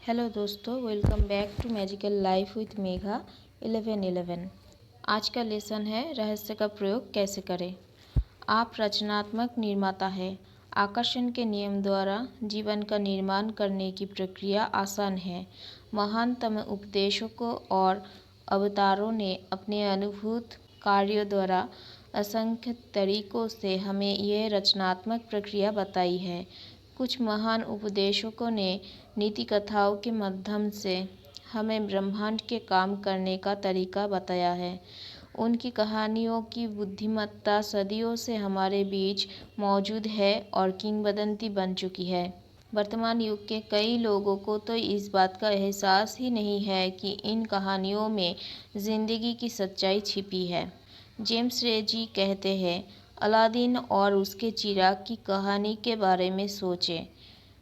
Hello दोस्तों, welcome back to magical life with Megha 1111। आज का लेसन है रहस्य का प्रयोग कैसे करें। आप रचनात्मक निर्माता है। आकर्षण के नियम द्वारा जीवन का निर्माण करने की प्रक्रिया आसान है। महानतम उपदेशकों और अवतारों ने अपने अनुभूत कार्यों द्वारा असंख्य तरीकों से हमें यह रचनात्मक प्रक्रिया बताई है। कुछ महान उपदेशकों ने नीति कथाओं के माध्यम से हमें ब्रह्मांड के काम करने का तरीका बताया है। उनकी कहानियों की बुद्धिमत्ता सदियों से हमारे बीच मौजूद है और किंवदंती बन चुकी है। वर्तमान युग के कई लोगों को तो इस बात का एहसास ही नहीं है कि इन कहानियों में जिंदगी की सच्चाई छिपी है। जेम्स रे जी कहते हैं, अलादीन और उसके चिराग की कहानी के बारे में सोचें।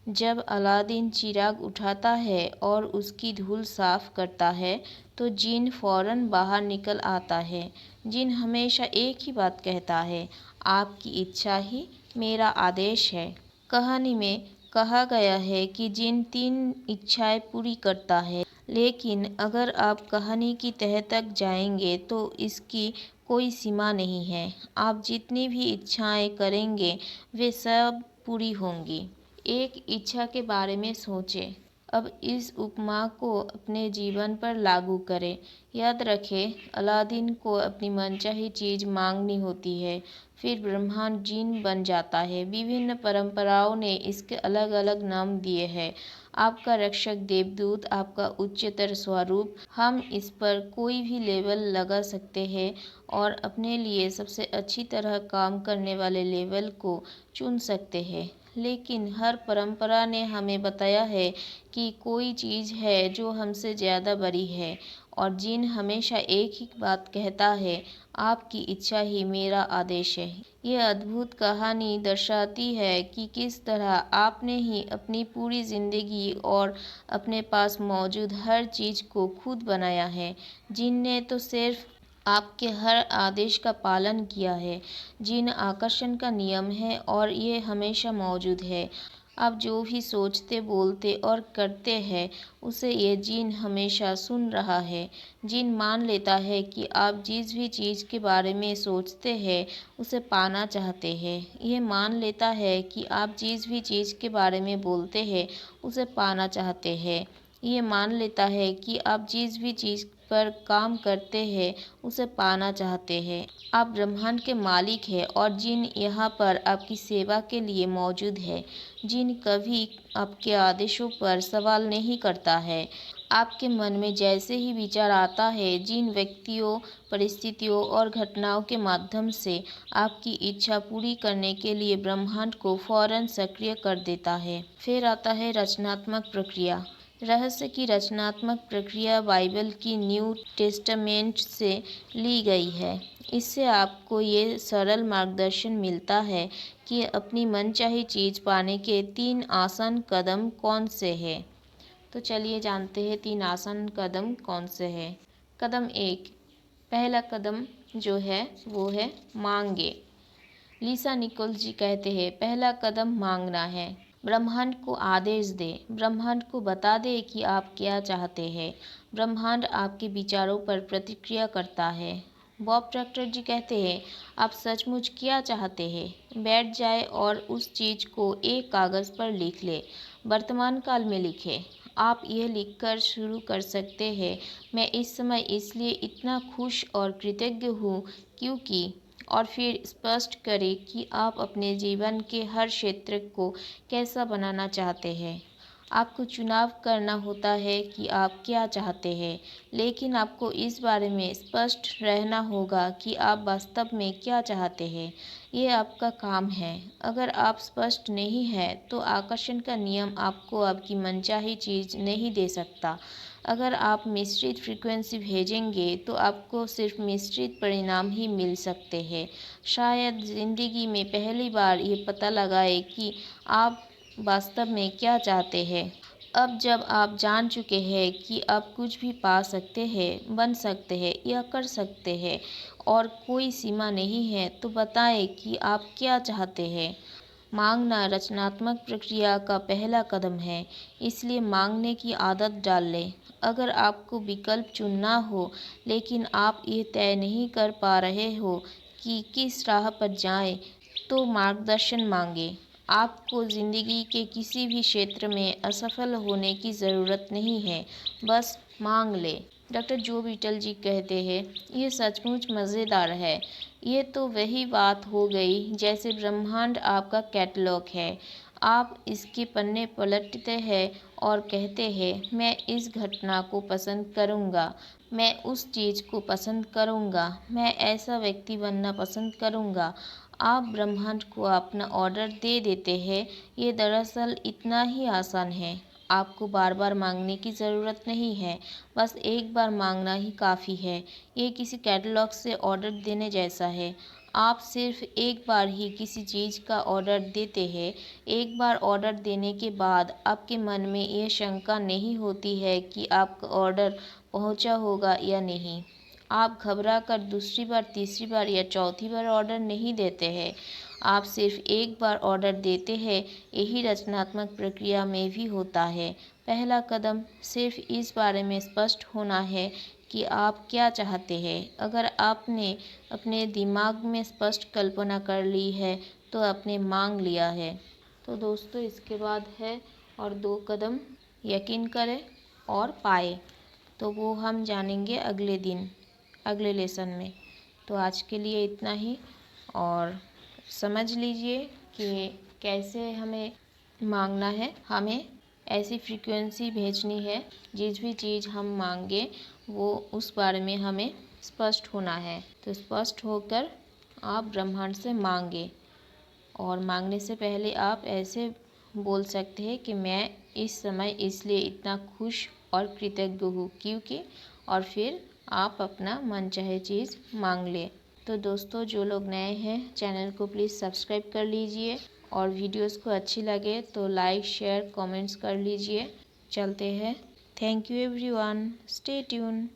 जब अलादीन चिराग उठाता है और उसकी धूल साफ करता है तो जिन फौरन बाहर निकल आता है। जिन हमेशा एक ही बात कहता है, आपकी इच्छा ही मेरा आदेश है। कहानी में कहा गया है कि जिन 3 इच्छाएं पूरी करता है, लेकिन अगर आप कहानी की तह तक जाएंगे तो इसकी कोई सीमा नहीं है। आप जितनी भी इच्छाएं करेंगे वे सब पूरी होंगी। एक इच्छा के बारे में सोचें। अब इस उपमा को अपने जीवन पर लागू करें। याद रखें, अलादीन को अपनी मनचाही चीज़ मांगनी होती है, फिर ब्रह्मांड जिन बन जाता है। विभिन्न परंपराओं ने इसके अलग अलग नाम दिए हैं। आपका रक्षक देवदूत, आपका उच्चतर स्वरूप। हम इस पर कोई भी लेबल लगा सकते हैं और अपने लिए सबसे अच्छी तरह काम करने वाले लेबल को चुन सकते हैं। लेकिन हर परंपरा ने हमें बताया है कि कोई चीज़ है जो हमसे ज़्यादा बड़ी है, और जिन हमेशा एक ही बात कहता है, आपकी इच्छा ही मेरा आदेश है। यह अद्भुत कहानी दर्शाती है कि किस तरह आपने ही अपनी पूरी ज़िंदगी और अपने पास मौजूद हर चीज़ को खुद बनाया है। जिन ने तो सिर्फ आपके हर आदेश का पालन किया है। जिन आकर्षण का नियम है और ये हमेशा मौजूद है। आप जो भी सोचते, बोलते और करते हैं उसे ये जिन हमेशा सुन रहा है। जिन मान लेता है कि आप जिस भी चीज़ के बारे में सोचते हैं उसे पाना चाहते हैं। ये मान लेता है कि आप जिस भी चीज़ के बारे में बोलते हैं उसे पाना चाहते हैं। ये मान लेता है कि आप जिस भी चीज़ पर काम करते हैं उसे पाना चाहते हैं। आप ब्रह्मांड के मालिक हैं और जिन यहाँ पर आपकी सेवा के लिए मौजूद है। जिन कभी आपके आदेशों पर सवाल नहीं करता है। आपके मन में जैसे ही विचार आता है, जिन व्यक्तियों, परिस्थितियों और घटनाओं के माध्यम से आपकी इच्छा पूरी करने के लिए ब्रह्मांड को फौरन सक्रिय कर देता है। फिर आता है रचनात्मक प्रक्रिया। रहस्य की रचनात्मक प्रक्रिया बाइबल की न्यू टेस्टामेंट से ली गई है। इससे आपको ये सरल मार्गदर्शन मिलता है कि अपनी मनचाही चीज़ पाने के 3 आसान कदम कौन से हैं। तो चलिए जानते हैं 3 आसान कदम कौन से हैं। कदम 1, पहला कदम जो है वो है मांगे। लिसा निकोल्स जी कहते हैं, पहला कदम मांगना है। ब्रह्मांड को आदेश दे। ब्रह्मांड को बता दे कि आप क्या चाहते हैं। ब्रह्मांड आपके विचारों पर प्रतिक्रिया करता है। बॉब प्रॉक्टर जी कहते हैं, आप सचमुच क्या चाहते हैं। बैठ जाए और उस चीज़ को एक कागज़ पर लिख ले। वर्तमान काल में लिखें। आप यह लिखकर शुरू कर सकते हैं, मैं इस समय इसलिए इतना खुश और कृतज्ञ हूँ क्योंकि, और फिर स्पष्ट करें कि आप अपने जीवन के हर क्षेत्र को कैसा बनाना चाहते हैं। आपको चुनाव करना होता है कि आप क्या चाहते हैं, लेकिन आपको इस बारे में स्पष्ट रहना होगा कि आप वास्तव में क्या चाहते हैं। ये आपका काम है। अगर आप स्पष्ट नहीं हैं तो आकर्षण का नियम आपको आपकी मनचाही चीज़ नहीं दे सकता। अगर आप मिश्रित फ्रीक्वेंसी भेजेंगे तो आपको सिर्फ मिश्रित परिणाम ही मिल सकते हैं। शायद ज़िंदगी में पहली बार ये पता लगाए कि आप वास्तव में क्या चाहते हैं। अब जब आप जान चुके हैं कि आप कुछ भी पा सकते हैं, बन सकते हैं या कर सकते हैं और कोई सीमा नहीं है, तो बताएं कि आप क्या चाहते हैं। मांगना रचनात्मक प्रक्रिया का पहला कदम है, इसलिए मांगने की आदत डाल लें। अगर आपको विकल्प चुनना हो लेकिन आप ये तय नहीं कर पा रहे हो कि किस राह पर जाएं, तो मार्गदर्शन मांगें। आपको ज़िंदगी के किसी भी क्षेत्र में असफल होने की ज़रूरत नहीं है, बस मांग लें। डॉक्टर जो बीटल जी कहते हैं, ये सचमुच मज़ेदार है। ये तो वही बात हो गई जैसे ब्रह्मांड आपका कैटलॉग है। आप इसके पन्ने पलटते हैं और कहते हैं, मैं इस घटना को पसंद करूँगा, मैं उस चीज़ को पसंद करूँगा, मैं ऐसा व्यक्ति बनना पसंद करूँगा। आप ब्रह्मांड को अपना ऑर्डर दे देते हैं। ये दरअसल इतना ही आसान है। आपको बार बार मांगने की ज़रूरत नहीं है, बस एक बार मांगना ही काफ़ी है। ये किसी कैटलॉग से ऑर्डर देने जैसा है। आप सिर्फ एक बार ही किसी चीज़ का ऑर्डर देते हैं। एक बार ऑर्डर देने के बाद आपके मन में ये शंका नहीं होती है कि आपका ऑर्डर पहुंचा होगा या नहीं। आप घबरा कर दूसरी बार, तीसरी बार या चौथी बार ऑर्डर नहीं देते हैं। आप सिर्फ एक बार ऑर्डर देते हैं। यही रचनात्मक प्रक्रिया में भी होता है। पहला कदम सिर्फ इस बारे में स्पष्ट होना है कि आप क्या चाहते हैं। अगर आपने अपने दिमाग में स्पष्ट कल्पना कर ली है, तो आपने मांग लिया है। तो दोस्तों, इसके बाद है और 2 कदम, यकीन करें और पाए। तो वो हम जानेंगे अगले दिन, अगले लेसन में। तो आज के लिए इतना ही, और समझ लीजिए कि कैसे हमें मांगना है। हमें ऐसी फ्रीक्वेंसी भेजनी है, जिस भी चीज़ हम मांगे वो उस बारे में हमें स्पष्ट होना है। तो स्पष्ट होकर आप ब्रह्मांड से मांगे, और मांगने से पहले आप ऐसे बोल सकते हैं कि मैं इस समय इसलिए इतना खुश और कृतज्ञ हूँ क्योंकि, और फिर आप अपना मनचाहे चीज़ मांग लें। तो दोस्तों, जो लोग नए हैं, चैनल को प्लीज़ सब्सक्राइब कर लीजिए, और वीडियोस को अच्छी लगे तो लाइक, शेयर, कमेंट्स कर लीजिए। चलते हैं। Thank you everyone. Stay tune.